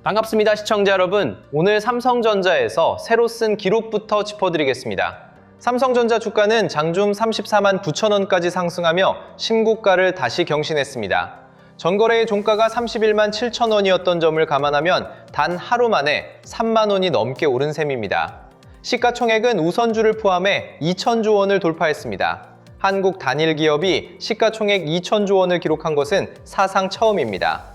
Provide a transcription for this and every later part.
반갑습니다, 시청자 여러분. 오늘 삼성전자에서 새로 쓴 기록부터 짚어드리겠습니다. 삼성전자 주가는 장중 34만 9천 원까지 상승하며 신고가를 다시 경신했습니다. 전거래의 종가가 31만 7천 원이었던 점을 감안하면 단 하루 만에 3만 원이 넘게 오른 셈입니다. 시가총액은 우선주를 포함해 2천조 원을 돌파했습니다. 한국 단일 기업이 시가총액 2천조 원을 기록한 것은 사상 처음입니다.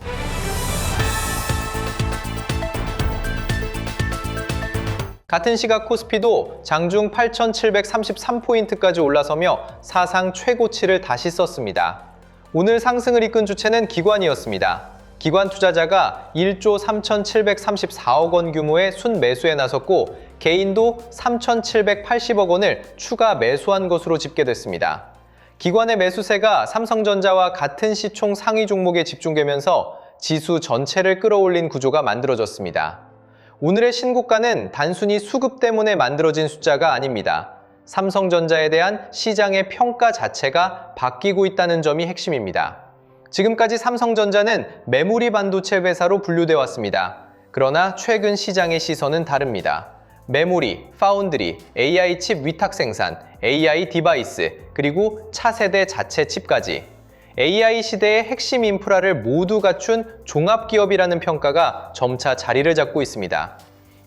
같은 시각 코스피도 장중 8,733포인트까지 올라서며 사상 최고치를 다시 썼습니다. 오늘 상승을 이끈 주체는 기관이었습니다. 기관 투자자가 1조 3,734억 원 규모의 순매수에 나섰고 개인도 3,780억 원을 추가 매수한 것으로 집계됐습니다. 기관의 매수세가 삼성전자와 같은 시총 상위 종목에 집중되면서 지수 전체를 끌어올린 구조가 만들어졌습니다. 오늘의 신고가는 단순히 수급 때문에 만들어진 숫자가 아닙니다. 삼성전자에 대한 시장의 평가 자체가 바뀌고 있다는 점이 핵심입니다. 지금까지 삼성전자는 메모리 반도체 회사로 분류돼 왔습니다. 그러나 최근 시장의 시선은 다릅니다. 메모리, 파운드리, AI 칩 위탁 생산, AI 디바이스, 그리고 차세대 자체 칩까지 AI 시대의 핵심 인프라를 모두 갖춘 종합기업이라는 평가가 점차 자리를 잡고 있습니다.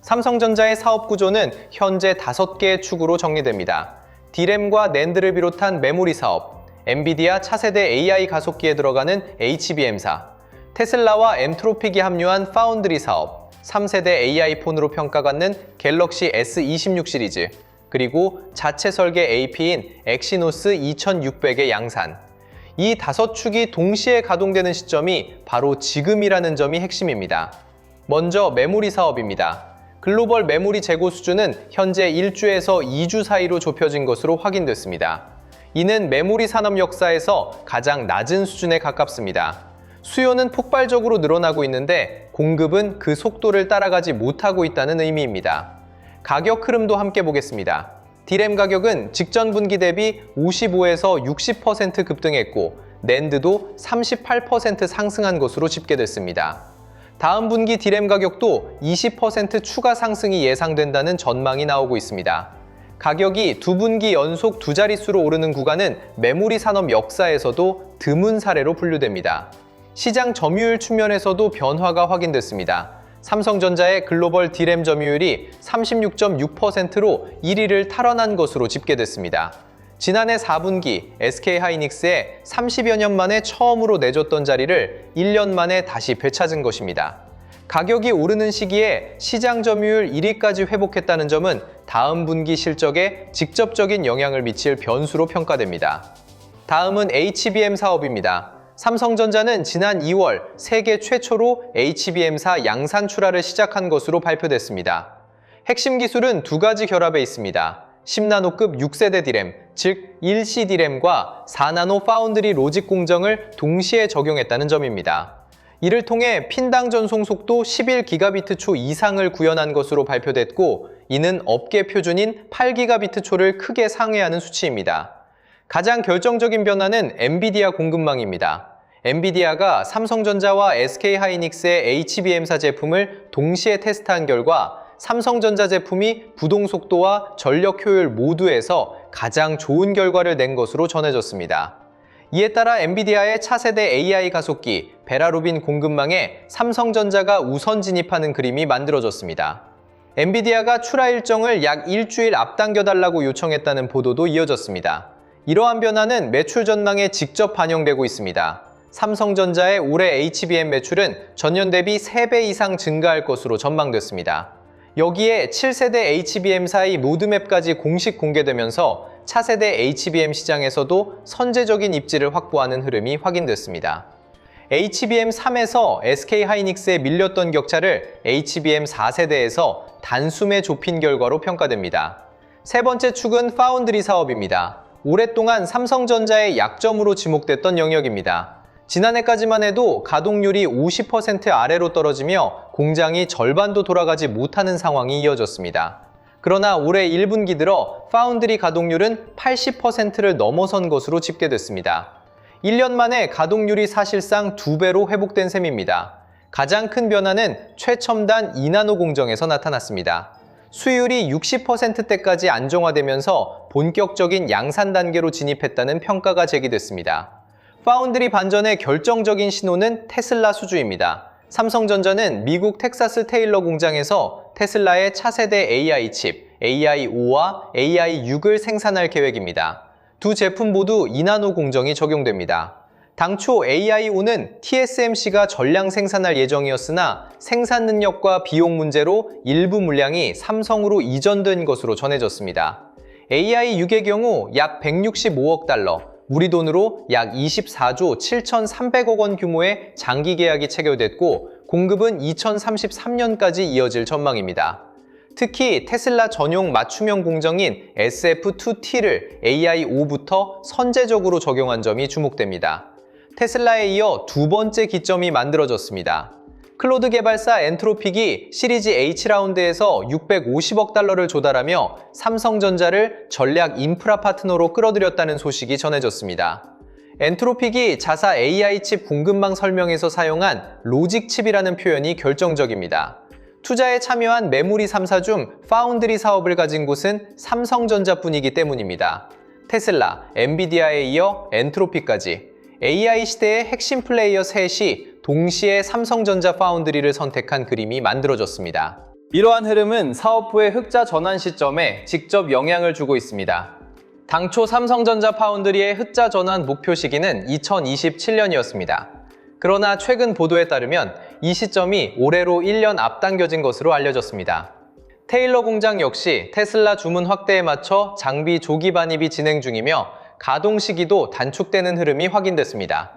삼성전자의 사업 구조는 현재 5개의 축으로 정리됩니다. D램과 낸드를 비롯한 메모리 사업, 엔비디아 차세대 AI 가속기에 들어가는 HBM사, 테슬라와 엔트로픽이 합류한 파운드리 사업, 3세대 AI 폰으로 평가받는 갤럭시 S26 시리즈, 그리고 자체 설계 AP인 엑시노스 2600의 양산. 이 5축이 동시에 가동되는 시점이 바로 지금이라는 점이 핵심입니다. 먼저 메모리 사업입니다. 글로벌 메모리 재고 수준은 현재 1주에서 2주 사이로 좁혀진 것으로 확인됐습니다. 이는 메모리 산업 역사에서 가장 낮은 수준에 가깝습니다. 수요는 폭발적으로 늘어나고 있는데 공급은 그 속도를 따라가지 못하고 있다는 의미입니다. 가격 흐름도 함께 보겠습니다. D램 가격은 직전 분기 대비 55에서 60% 급등했고 낸드도 38% 상승한 것으로 집계됐습니다. 다음 분기 D램 가격도 20% 추가 상승이 예상된다는 전망이 나오고 있습니다. 가격이 두 분기 연속 두 자릿수로 오르는 구간은 메모리 산업 역사에서도 드문 사례로 분류됩니다. 시장 점유율 측면에서도 변화가 확인됐습니다. 삼성전자의 글로벌 D램 점유율이 36.6%로 1위를 탈환한 것으로 집계됐습니다. 지난해 4분기 SK하이닉스에 30여 년 만에 처음으로 내줬던 자리를 1년 만에 다시 되찾은 것입니다. 가격이 오르는 시기에 시장 점유율 1위까지 회복했다는 점은 다음 분기 실적에 직접적인 영향을 미칠 변수로 평가됩니다. 다음은 HBM 사업입니다. 삼성전자는 지난 2월 세계 최초로 HBM사 양산 출하를 시작한 것으로 발표됐습니다. 핵심 기술은 두 가지 결합에 있습니다. 10나노급 6세대 D램, 즉 1C D램과 4나노 파운드리 로직 공정을 동시에 적용했다는 점입니다. 이를 통해 핀당 전송 속도 11기가비트/초 이상을 구현한 것으로 발표됐고 이는 업계 표준인 8기가비트/초를 크게 상회하는 수치입니다. 가장 결정적인 변화는 엔비디아 공급망입니다. 엔비디아가 삼성전자와 SK하이닉스의 HBM사 제품을 동시에 테스트한 결과 삼성전자 제품이 부동 속도와 전력 효율 모두에서 가장 좋은 결과를 낸 것으로 전해졌습니다. 이에 따라 엔비디아의 차세대 AI 가속기 베라루빈 공급망에 삼성전자가 우선 진입하는 그림이 만들어졌습니다. 엔비디아가 출하 일정을 약 일주일 앞당겨달라고 요청했다는 보도도 이어졌습니다. 이러한 변화는 매출 전망에 직접 반영되고 있습니다. 삼성전자의 올해 HBM 매출은 전년 대비 3배 이상 증가할 것으로 전망됐습니다. 여기에 7세대 HBM사의 로드맵까지 공식 공개되면서 차세대 HBM 시장에서도 선제적인 입지를 확보하는 흐름이 확인됐습니다. HBM3에서 SK하이닉스에 밀렸던 격차를 HBM4세대에서 단숨에 좁힌 결과로 평가됩니다. 세 번째 축은 파운드리 사업입니다. 오랫동안 삼성전자의 약점으로 지목됐던 영역입니다. 지난해까지만 해도 가동률이 50% 아래로 떨어지며 공장이 절반도 돌아가지 못하는 상황이 이어졌습니다. 그러나 올해 1분기 들어 파운드리 가동률은 80%를 넘어선 것으로 집계됐습니다. 1년 만에 가동률이 사실상 2배로 회복된 셈입니다. 가장 큰 변화는 최첨단 2나노 공정에서 나타났습니다. 수율이 60%대까지 안정화되면서 본격적인 양산 단계로 진입했다는 평가가 제기됐습니다. 파운드리 반전의 결정적인 신호는 테슬라 수주입니다. 삼성전자는 미국 텍사스 테일러 공장에서 테슬라의 차세대 AI 칩 AI5와 AI6을 생산할 계획입니다. 두 제품 모두 2나노 공정이 적용됩니다. 당초 AI5는 TSMC가 전량 생산할 예정이었으나 생산 능력과 비용 문제로 일부 물량이 삼성으로 이전된 것으로 전해졌습니다. AI6의 경우 약 165억 달러, 우리 돈으로 약 24조 7,300억 원 규모의 장기 계약이 체결됐고 공급은 2033년까지 이어질 전망입니다. 특히 테슬라 전용 맞춤형 공정인 SF2T를 AI5부터 선제적으로 적용한 점이 주목됩니다. 테슬라에 이어 두 번째 기점이 만들어졌습니다. 클로드 개발사 엔트로픽이 시리즈 H라운드에서 650억 달러를 조달하며 삼성전자를 전략 인프라 파트너로 끌어들였다는 소식이 전해졌습니다. 엔트로픽이 자사 AI 칩 공급망 설명에서 사용한 로직 칩이라는 표현이 결정적입니다. 투자에 참여한 메모리 3사 중 파운드리 사업을 가진 곳은 삼성전자뿐이기 때문입니다. 테슬라, 엔비디아에 이어 엔트로픽까지 AI 시대의 핵심 플레이어 셋이 동시에 삼성전자 파운드리를 선택한 그림이 만들어졌습니다. 이러한 흐름은 사업부의 흑자 전환 시점에 직접 영향을 주고 있습니다. 당초 삼성전자 파운드리의 흑자 전환 목표 시기는 2027년이었습니다. 그러나 최근 보도에 따르면 이 시점이 올해로 1년 앞당겨진 것으로 알려졌습니다. 테일러 공장 역시 테슬라 주문 확대에 맞춰 장비 조기 반입이 진행 중이며 가동 시기도 단축되는 흐름이 확인됐습니다.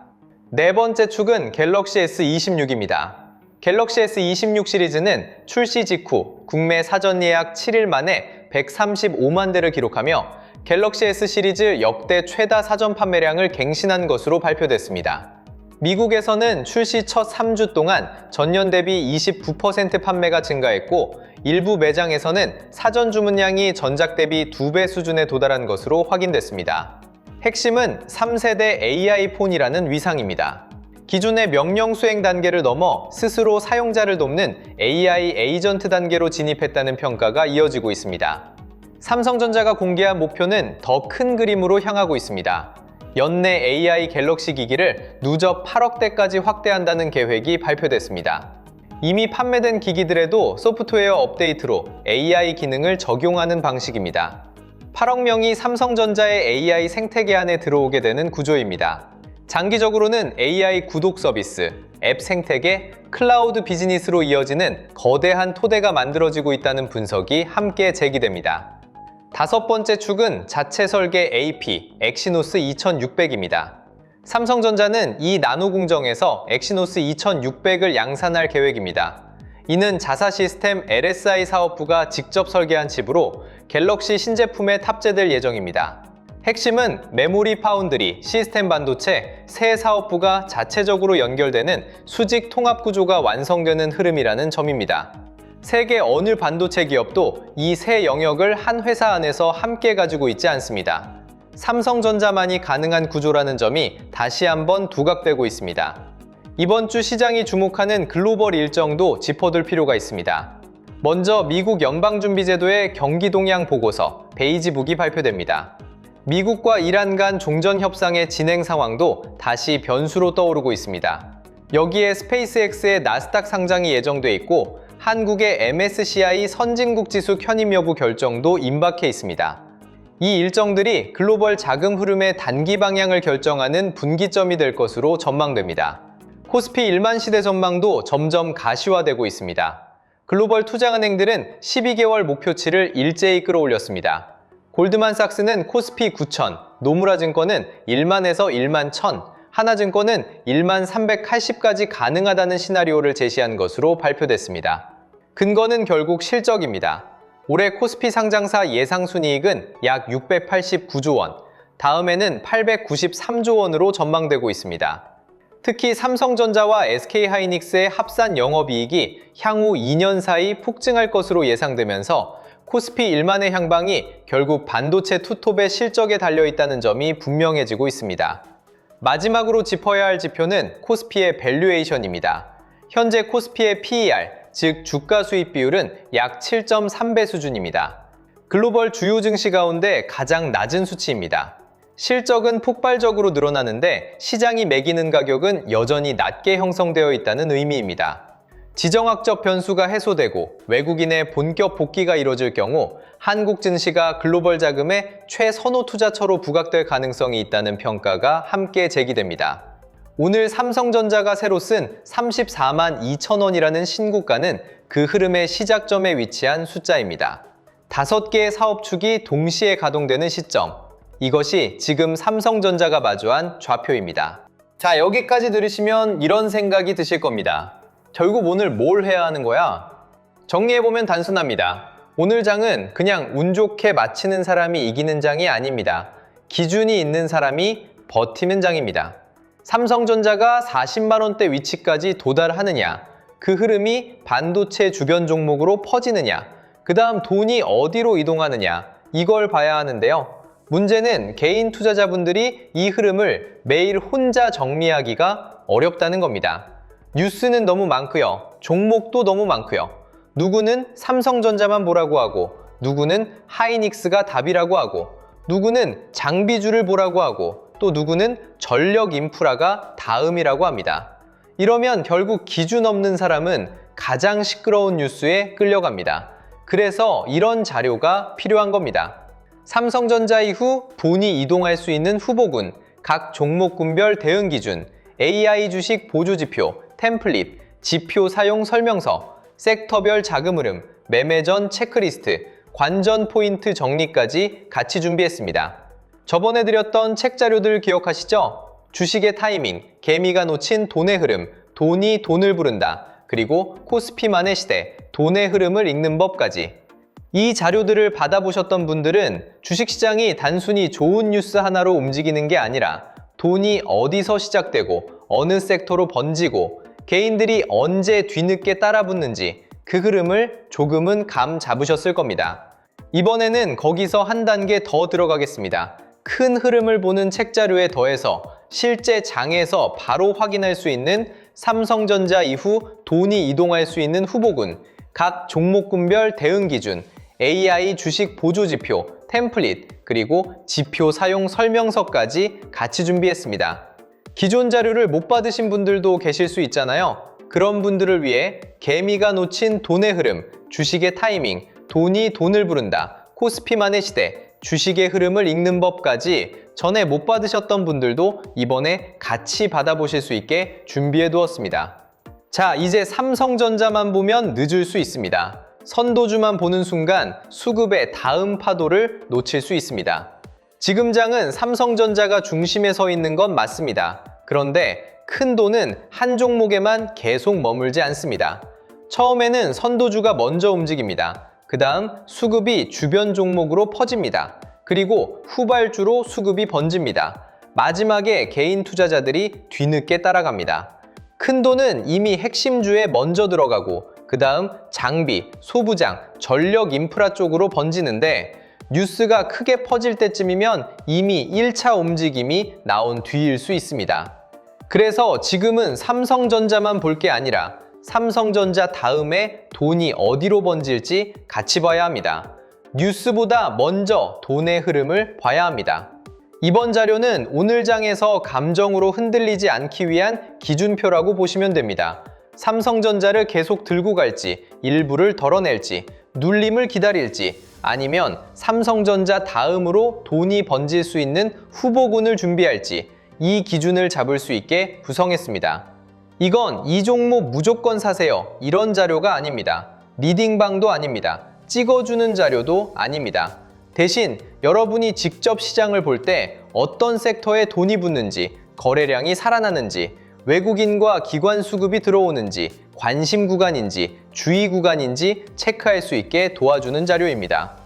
네 번째 축은 갤럭시 S26입니다. 갤럭시 S26 시리즈는 출시 직후 국내 사전 예약 7일 만에 135만 대를 기록하며 갤럭시 S 시리즈 역대 최다 사전 판매량을 갱신한 것으로 발표됐습니다. 미국에서는 출시 첫 3주 동안 전년 대비 29% 판매가 증가했고 일부 매장에서는 사전 주문량이 전작 대비 2배 수준에 도달한 것으로 확인됐습니다. 핵심은 3세대 AI 폰이라는 위상입니다. 기존의 명령 수행 단계를 넘어 스스로 사용자를 돕는 AI 에이전트 단계로 진입했다는 평가가 이어지고 있습니다. 삼성전자가 공개한 목표는 더 큰 그림으로 향하고 있습니다. 연내 AI 갤럭시 기기를 누적 8억 대까지 확대한다는 계획이 발표됐습니다. 이미 판매된 기기들에도 소프트웨어 업데이트로 AI 기능을 적용하는 방식입니다. 8억 명이 삼성전자의 AI 생태계 안에 들어오게 되는 구조입니다. 장기적으로는 AI 구독 서비스, 앱 생태계, 클라우드 비즈니스로 이어지는 거대한 토대가 만들어지고 있다는 분석이 함께 제기됩니다. 다섯 번째 축은 자체 설계 AP, 엑시노스 2600입니다. 삼성전자는 이 나노 공정에서 엑시노스 2600을 양산할 계획입니다. 이는 자사 시스템 LSI 사업부가 직접 설계한 칩으로 갤럭시 신제품에 탑재될 예정입니다. 핵심은 메모리 파운드리, 시스템 반도체, 세 사업부가 자체적으로 연결되는 수직 통합 구조가 완성되는 흐름이라는 점입니다. 세계 어느 반도체 기업도 이 세 영역을 한 회사 안에서 함께 가지고 있지 않습니다. 삼성전자만이 가능한 구조라는 점이 다시 한번 부각되고 있습니다. 이번 주 시장이 주목하는 글로벌 일정도 짚어둘 필요가 있습니다. 먼저 미국 연방준비제도의 경기 동향 보고서 베이지북이 발표됩니다. 미국과 이란 간 종전 협상의 진행 상황도 다시 변수로 떠오르고 있습니다. 여기에 스페이스X의 나스닥 상장이 예정돼 있고 한국의 MSCI 선진국 지수 편입 여부 결정도 임박해 있습니다. 이 일정들이 글로벌 자금 흐름의 단기 방향을 결정하는 분기점이 될 것으로 전망됩니다. 코스피 1만 시대 전망도 점점 가시화되고 있습니다. 글로벌 투자은행들은 12개월 목표치를 일제히 끌어올렸습니다. 골드만삭스는 코스피 9,000, 노무라 증권은 1만에서 1만 1,000, 하나증권은 1만 380까지 가능하다는 시나리오를 제시한 것으로 발표됐습니다. 근거는 결국 실적입니다. 올해 코스피 상장사 예상 순이익은 약 689조 원, 다음에는 893조 원으로 전망되고 있습니다. 특히 삼성전자와 SK하이닉스의 합산 영업이익이 향후 2년 사이 폭증할 것으로 예상되면서 코스피 1만의 향방이 결국 반도체 투톱의 실적에 달려있다는 점이 분명해지고 있습니다. 마지막으로 짚어야 할 지표는 코스피의 밸류에이션입니다. 현재 코스피의 PER, 즉 주가 수익 비율은 약 7.3배 수준입니다. 글로벌 주요 증시 가운데 가장 낮은 수치입니다. 실적은 폭발적으로 늘어나는데 시장이 매기는 가격은 여전히 낮게 형성되어 있다는 의미입니다. 지정학적 변수가 해소되고 외국인의 본격 복귀가 이뤄질 경우 한국 증시가 글로벌 자금의 최선호 투자처로 부각될 가능성이 있다는 평가가 함께 제기됩니다. 오늘 삼성전자가 새로 쓴 34만 2천 원이라는 신고가는 그 흐름의 시작점에 위치한 숫자입니다. 5개의 사업축이 동시에 가동되는 시점. 이것이 지금 삼성전자가 마주한 좌표입니다. 자, 여기까지 들으시면 이런 생각이 드실 겁니다. 결국 오늘 뭘 해야 하는 거야? 정리해보면 단순합니다. 오늘 장은 그냥 운 좋게 마치는 사람이 이기는 장이 아닙니다. 기준이 있는 사람이 버티는 장입니다. 삼성전자가 40만 원대 위치까지 도달하느냐, 그 흐름이 반도체 주변 종목으로 퍼지느냐, 그 다음 돈이 어디로 이동하느냐, 이걸 봐야 하는데요. 문제는 개인 투자자분들이 이 흐름을 매일 혼자 정리하기가 어렵다는 겁니다. 뉴스는 너무 많고요. 종목도 너무 많고요. 누구는 삼성전자만 보라고 하고, 누구는 하이닉스가 답이라고 하고, 누구는 장비주를 보라고 하고, 또 누구는 전력 인프라가 다음이라고 합니다. 이러면 결국 기준 없는 사람은 가장 시끄러운 뉴스에 끌려갑니다. 그래서 이런 자료가 필요한 겁니다. 삼성전자 이후 돈이 이동할 수 있는 후보군, 각 종목군별 대응 기준, AI 주식 보조지표, 템플릿, 지표 사용 설명서, 섹터별 자금 흐름, 매매 전 체크리스트, 관전 포인트 정리까지 같이 준비했습니다. 저번에 드렸던 책 자료들 기억하시죠? 주식의 타이밍, 개미가 놓친 돈의 흐름, 돈이 돈을 부른다, 그리고 코스피만의 시대, 돈의 흐름을 읽는 법까지. 이 자료들을 받아보셨던 분들은 주식시장이 단순히 좋은 뉴스 하나로 움직이는 게 아니라 돈이 어디서 시작되고 어느 섹터로 번지고 개인들이 언제 뒤늦게 따라붙는지 그 흐름을 조금은 감 잡으셨을 겁니다. 이번에는 거기서 한 단계 더 들어가겠습니다. 큰 흐름을 보는 책 자료에 더해서 실제 장에서 바로 확인할 수 있는 삼성전자 이후 돈이 이동할 수 있는 후보군, 각 종목군별 대응 기준, AI 주식 보조지표, 템플릿, 그리고 지표 사용 설명서까지 같이 준비했습니다. 기존 자료를 못 받으신 분들도 계실 수 있잖아요. 그런 분들을 위해 개미가 놓친 돈의 흐름, 주식의 타이밍, 돈이 돈을 부른다, 코스피만의 시대, 주식의 흐름을 읽는 법까지 전에 못 받으셨던 분들도 이번에 같이 받아보실 수 있게 준비해 두었습니다. 자, 이제 삼성전자만 보면 늦을 수 있습니다. 선도주만 보는 순간 수급의 다음 파도를 놓칠 수 있습니다. 지금 장은 삼성전자가 중심에 서 있는 건 맞습니다. 그런데 큰 돈은 한 종목에만 계속 머물지 않습니다. 처음에는 선도주가 먼저 움직입니다. 그 다음 수급이 주변 종목으로 퍼집니다. 그리고 후발주로 수급이 번집니다. 마지막에 개인 투자자들이 뒤늦게 따라갑니다. 큰 돈은 이미 핵심주에 먼저 들어가고 그 다음 장비, 소부장, 전력 인프라 쪽으로 번지는데 뉴스가 크게 퍼질 때쯤이면 이미 1차 움직임이 나온 뒤일 수 있습니다. 그래서 지금은 삼성전자만 볼 게 아니라 삼성전자 다음에 돈이 어디로 번질지 같이 봐야 합니다. 뉴스보다 먼저 돈의 흐름을 봐야 합니다. 이번 자료는 오늘 장에서 감정으로 흔들리지 않기 위한 기준표라고 보시면 됩니다. 삼성전자를 계속 들고 갈지, 일부를 덜어낼지, 눌림을 기다릴지, 아니면 삼성전자 다음으로 돈이 번질 수 있는 후보군을 준비할지 이 기준을 잡을 수 있게 구성했습니다. 이건 이 종목 무조건 사세요 이런 자료가 아닙니다. 리딩방도 아닙니다. 찍어주는 자료도 아닙니다. 대신 여러분이 직접 시장을 볼 때 어떤 섹터에 돈이 붙는지, 거래량이 살아나는지, 외국인과 기관 수급이 들어오는지, 관심 구간인지, 주의 구간인지 체크할 수 있게 도와주는 자료입니다.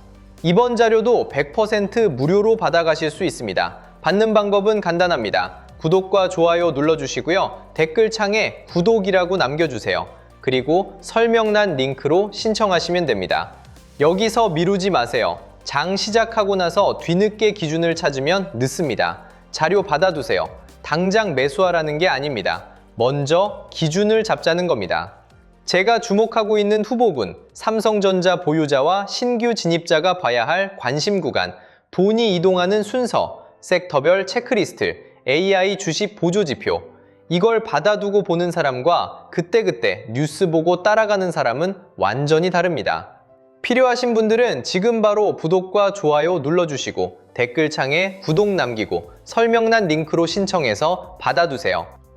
이번 자료도 100% 무료로 받아가실 수 있습니다. 받는 방법은 간단합니다. 구독과 좋아요 눌러주시고요. 댓글창에 구독이라고 남겨주세요. 그리고 설명란 링크로 신청하시면 됩니다. 여기서 미루지 마세요. 장 시작하고 나서 뒤늦게 기준을 찾으면 늦습니다. 자료 받아두세요. 당장 매수하라는 게 아닙니다. 먼저 기준을 잡자는 겁니다. 제가 주목하고 있는 후보군, 삼성전자 보유자와 신규 진입자가 봐야 할 관심 구간, 돈이 이동하는 순서, 섹터별 체크리스트, AI 주식 보조지표. 이걸 받아두고 보는 사람과 그때그때 뉴스 보고 따라가는 사람은 완전히 다릅니다. 필요하신 분들은 지금 바로 구독과 좋아요 눌러주시고 댓글창에 구독 남기고 설명란 링크로 신청해서 받아두세요.